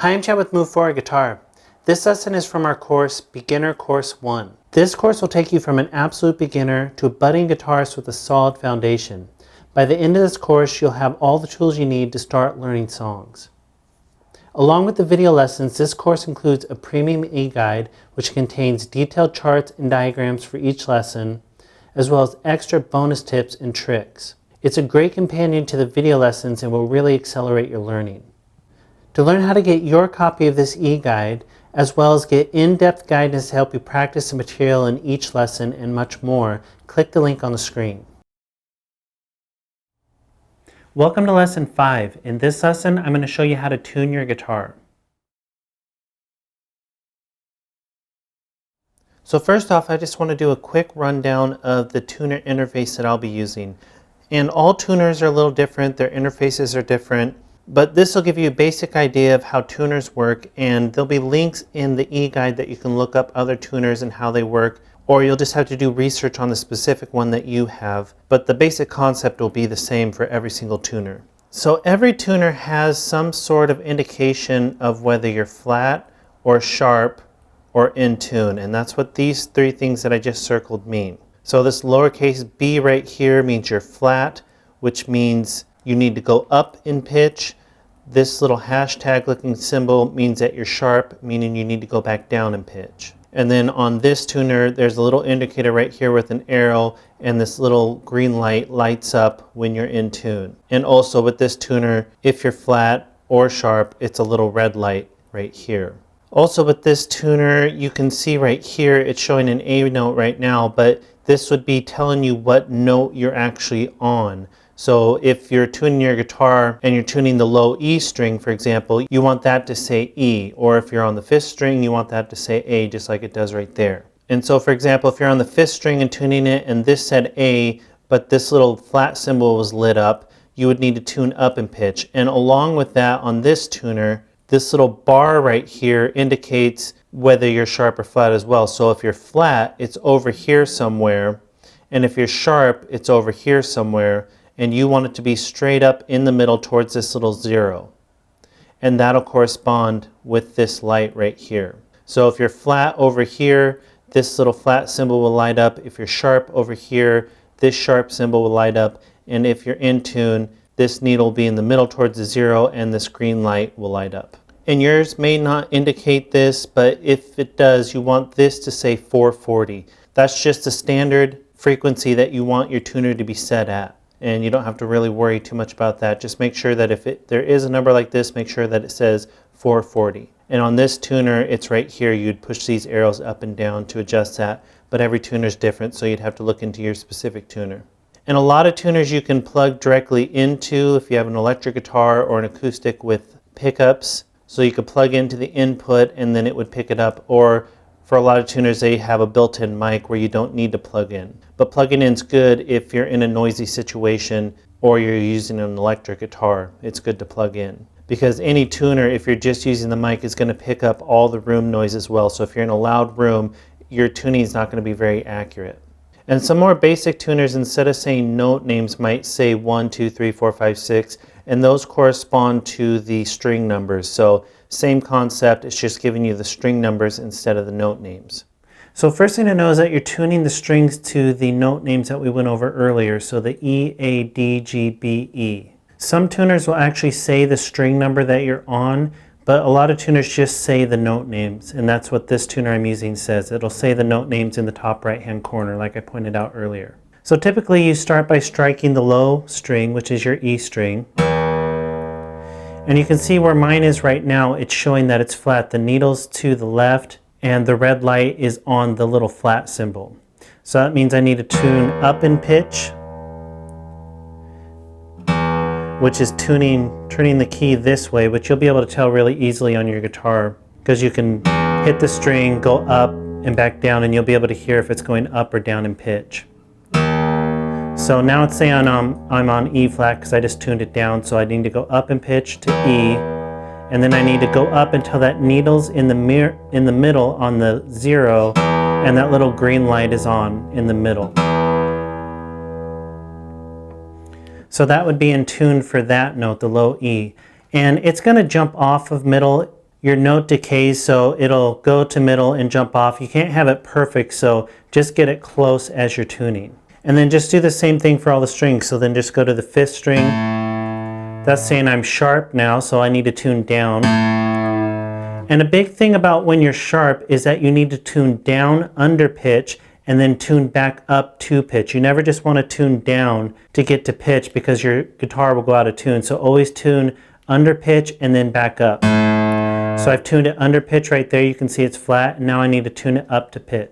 Hi, I'm Chad with Move Forward Guitar. This lesson is from our course, Beginner Course 1. This course will take you from an absolute beginner to a budding guitarist with a solid foundation. By the end of this course, you'll have all the tools you need to start learning songs. Along with the video lessons, this course includes a premium e-guide which contains detailed charts and diagrams for each lesson, as well as extra bonus tips and tricks. It's a great companion to the video lessons and will really accelerate your learning. To learn how to get your copy of this e-guide, as well as get in-depth guidance to help you practice the material in each lesson and much more, click the link on the screen. Welcome to Lesson 5. In this lesson, I'm going to show you how to tune your guitar. So first off, I just want to do a quick rundown of the tuner interface that I'll be using. And all tuners are a little different, their interfaces are different, but this will give you a basic idea of how tuners work, and there'll be links in the e-guide that you can look up other tuners and how they work, or you'll just have to do research on the specific one that you have, but the basic concept will be the same for every single tuner. So every tuner has some sort of indication of whether you're flat or sharp or in tune, and that's what these three things that I just circled mean. So this lowercase b right here means you're flat, which means you need to go up in pitch. This little hashtag looking symbol means that you're sharp, meaning you need to go back down in pitch. And then on this tuner, there's a little indicator right here with an arrow, and this little green light lights up when you're in tune. And also with this tuner, if you're flat or sharp, it's a little red light right here. Also with this tuner, you can see right here, it's showing an A note right now, but this would be telling you what note you're actually on. So if you're tuning your guitar and you're tuning the low E string, for example, you want that to say E. Or if you're on the 5th string, you want that to say A, just like it does right there. And so for example, if you're on the 5th string and tuning it and this said A, but this little flat symbol was lit up, you would need to tune up in pitch. And along with that, on this tuner, this little bar right here indicates whether you're sharp or flat as well. So if you're flat, it's over here somewhere. And if you're sharp, it's over here somewhere. And you want it to be straight up in the middle towards this little 0. And that'll correspond with this light right here. So if you're flat over here, this little flat symbol will light up. If you're sharp over here, this sharp symbol will light up. And if you're in tune, this needle will be in the middle towards the 0 and this green light will light up. And yours may not indicate this, but if it does, you want this to say 440. That's just the standard frequency that you want your tuner to be set at. And you don't have to really worry too much about that. Just make sure that if there is a number like this, make sure that it says 440. And on this tuner, it's right here. You'd push these arrows up and down to adjust that, but every tuner is different, so you'd have to look into your specific tuner. And a lot of tuners you can plug directly into if you have an electric guitar or an acoustic with pickups. So you could plug into the input and then it would pick it up, or for a lot of tuners, they have a built-in mic where you don't need to plug in. But plugging in is good if you're in a noisy situation or you're using an electric guitar. It's good to plug in. Because any tuner, if you're just using the mic, is going to pick up all the room noise as well. So if you're in a loud room, your tuning is not going to be very accurate. And some more basic tuners, instead of saying note names, might say 1, 2, 3, 4, 5, 6, and those correspond to the string numbers. So same concept, it's just giving you the string numbers instead of the note names. So first thing to know is that you're tuning the strings to the note names that we went over earlier, so the E, A, D, G, B, E. Some tuners will actually say the string number that you're on, but a lot of tuners just say the note names, and that's what this tuner I'm using says. It'll say the note names in the top right-hand corner, like I pointed out earlier. So typically you start by striking the low string, which is your E string. And you can see where mine is right now, it's showing that it's flat. The needle's to the left and the red light is on the little flat symbol. So that means I need to tune up in pitch, which is turning the key this way, which you'll be able to tell really easily on your guitar because you can hit the string, go up and back down, and you'll be able to hear if it's going up or down in pitch. So now it's saying I'm on E flat because I just tuned it down, so I need to go up in pitch to E, and then I need to go up until that needle's in the middle on the 0, and that little green light is on in the middle. So that would be in tune for that note, the low E. And it's going to jump off of middle your note decays, so it'll go to middle and jump off. You can't have it perfect, so just get it close as you're tuning. And then just do the same thing for all the strings. So then just go to the 5th string. That's saying I'm sharp now, so I need to tune down. And a big thing about when you're sharp is that you need to tune down under pitch and then tune back up to pitch. You never just want to tune down to get to pitch because your guitar will go out of tune. So always tune under pitch and then back up. So I've tuned it under pitch right there. You can see it's flat. And now I need to tune it up to pitch.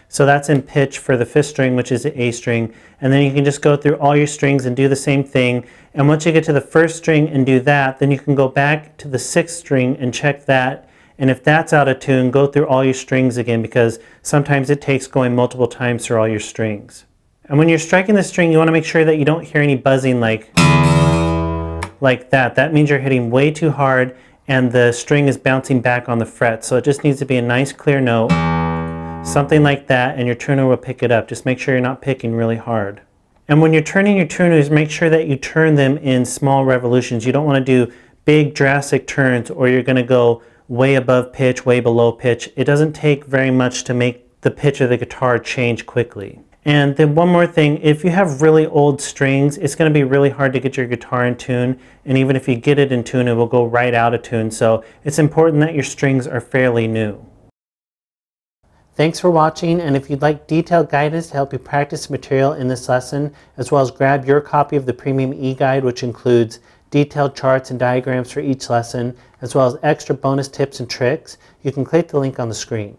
So that's in pitch for the 5th string, which is the A string. And then you can just go through all your strings and do the same thing. And once you get to the 1st string and do that, then you can go back to the 6th string and check that. And if that's out of tune, go through all your strings again, because sometimes it takes going multiple times through all your strings. And when you're striking the string, you want to make sure that you don't hear any buzzing like that. That means you're hitting way too hard and the string is bouncing back on the fret. So it just needs to be a nice clear note. Something like that, and your tuner will pick it up. Just make sure you're not picking really hard. And when you're turning your tuners, make sure that you turn them in small revolutions. You don't want to do big drastic turns or you're going to go way above pitch, way below pitch. It doesn't take very much to make the pitch of the guitar change quickly. And then one more thing, if you have really old strings, it's going to be really hard to get your guitar in tune. And even if you get it in tune, it will go right out of tune. So it's important that your strings are fairly new. Thanks for watching, and if you'd like detailed guidance to help you practice material in this lesson, as well as grab your copy of the Premium e-guide, which includes detailed charts and diagrams for each lesson, as well as extra bonus tips and tricks, you can click the link on the screen.